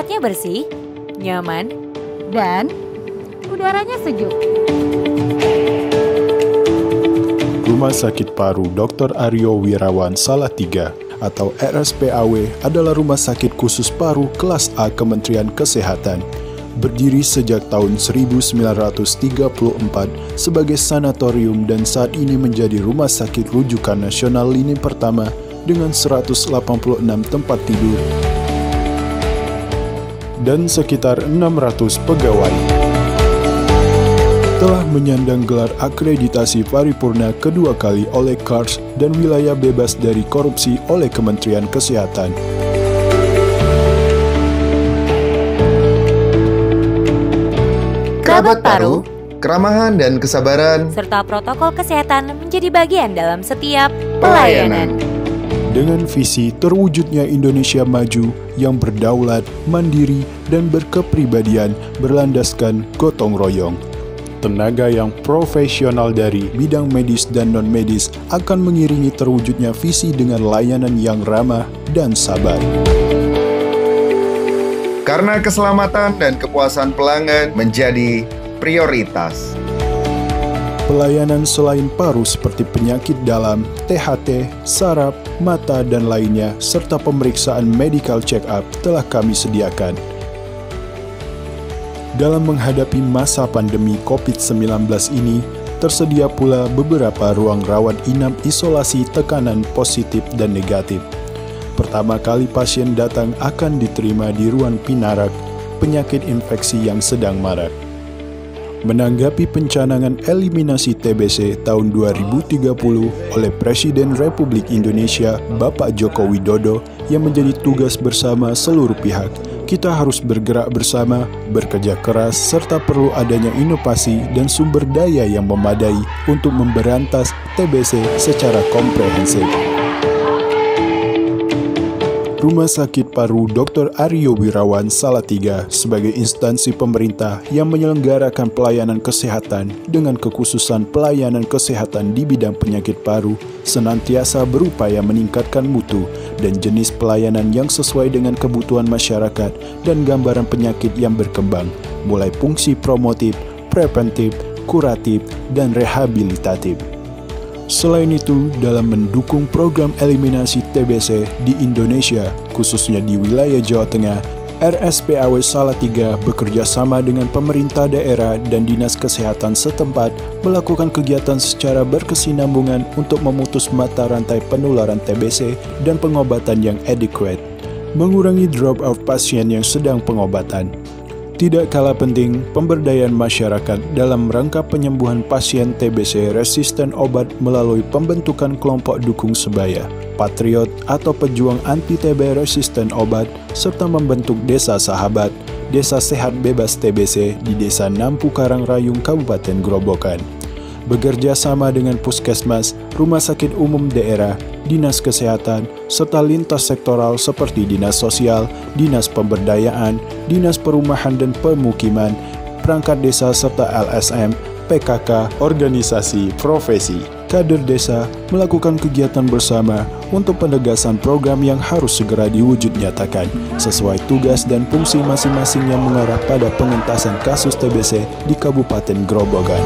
Tempatnya bersih, nyaman, dan udaranya sejuk. Rumah Sakit Paru Dr. Aryo Wirawan Salatiga atau RSPAW adalah rumah sakit khusus paru kelas A Kementerian Kesehatan. Berdiri sejak tahun 1934 sebagai sanatorium dan saat ini menjadi rumah sakit rujukan nasional lini pertama dengan 186 tempat tidur dan sekitar 600 pegawai. Telah menyandang gelar akreditasi paripurna kedua kali oleh KARS dan wilayah bebas dari korupsi oleh Kementerian Kesehatan. kerabat paru, keramahan dan kesabaran, serta protokol kesehatan menjadi bagian dalam setiap pelayanan. Dengan visi terwujudnya Indonesia maju yang berdaulat, mandiri, dan berkepribadian berlandaskan gotong royong. Tenaga yang profesional dari bidang medis dan non-medis akan mengiringi terwujudnya visi dengan layanan yang ramah dan sabar. Karena keselamatan dan kepuasan pelanggan menjadi prioritas. Pelayanan selain paru seperti penyakit dalam, THT, saraf, mata, dan lainnya, serta pemeriksaan medical check-up telah kami sediakan. Dalam menghadapi masa pandemi COVID-19 ini, tersedia pula beberapa ruang rawat inap isolasi tekanan positif dan negatif. Pertama kali pasien datang akan diterima di ruang pinarak, penyakit infeksi yang sedang marak. Menanggapi pencanangan eliminasi TBC tahun 2030 oleh Presiden Republik Indonesia Bapak Joko Widodo yang menjadi tugas bersama seluruh pihak, kita harus bergerak bersama, bekerja keras, serta perlu adanya inovasi dan sumber daya yang memadai untuk memberantas TBC secara komprehensif. Rumah Sakit Paru Dr. Aryo Wirawan Salatiga sebagai instansi pemerintah yang menyelenggarakan pelayanan kesehatan dengan kekhususan pelayanan kesehatan di bidang penyakit paru senantiasa berupaya meningkatkan mutu dan jenis pelayanan yang sesuai dengan kebutuhan masyarakat dan gambaran penyakit yang berkembang, mulai fungsi promotif, preventif, kuratif, dan rehabilitatif. Selain itu, dalam mendukung program eliminasi TBC di Indonesia, khususnya di wilayah Jawa Tengah, RSPAW Salatiga bekerja sama dengan pemerintah daerah dan dinas kesehatan setempat melakukan kegiatan secara berkesinambungan untuk memutus mata rantai penularan TBC dan pengobatan yang adequate, mengurangi drop-out pasien yang sedang pengobatan. Tidak kalah penting, pemberdayaan masyarakat dalam rangka penyembuhan pasien TBC resisten obat melalui pembentukan kelompok dukung sebaya, patriot atau pejuang anti-TB resisten obat, serta membentuk Desa Sahabat, Desa Sehat Bebas TBC di Desa Nampu Karangrayung, Kabupaten Grobogan. Bekerja sama dengan puskesmas, rumah sakit umum daerah, dinas kesehatan, serta lintas sektoral seperti dinas sosial, dinas pemberdayaan, dinas perumahan dan pemukiman, perangkat desa serta LSM, PKK, organisasi, profesi, kader desa melakukan kegiatan bersama untuk penegasan program yang harus segera diwujud nyatakan sesuai tugas dan fungsi masing-masing yang mengarah pada pengentasan kasus TBC di Kabupaten Grobogan.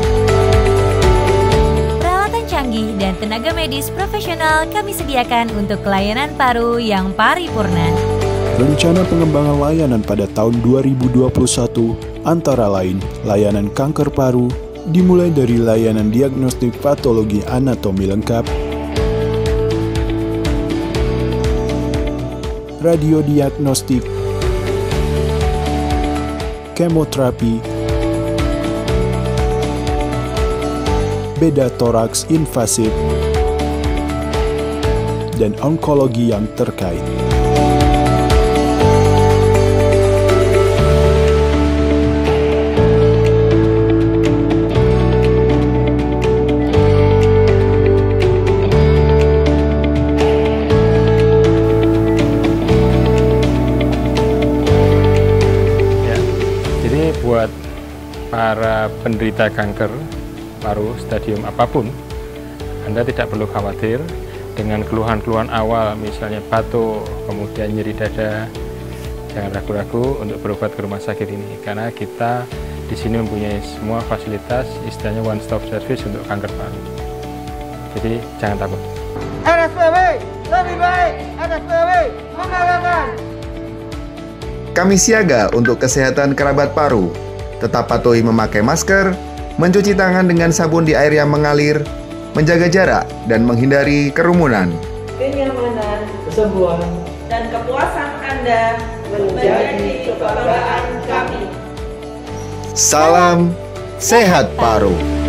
Canggih dan tenaga medis profesional kami sediakan untuk layanan paru yang paripurna. Rencana pengembangan layanan pada tahun 2021 antara lain layanan kanker paru dimulai dari layanan diagnostik patologi anatomi lengkap, radiodiagnostik, kemoterapi, beda toraks invasif, dan onkologi yang terkait. Ya, jadi buat para penderita kanker paru stadium apapun, Anda tidak perlu khawatir dengan keluhan-keluhan awal, misalnya batuk, kemudian nyeri dada, Jangan ragu-ragu untuk berobat ke rumah sakit ini, karena kita di sini mempunyai semua fasilitas, istilahnya one stop service untuk kanker paru. Jadi jangan takut. RSPW lebih baik, RSPW membanggakan. Kami siaga untuk kesehatan kerabat paru. Tetap patuhi memakai masker, mencuci tangan dengan sabun di air yang mengalir, menjaga jarak, dan menghindari kerumunan. Kenyamanan, kesembuhan, dan kepuasan Anda menjadi kebanggaan kami. Salam sehat paru.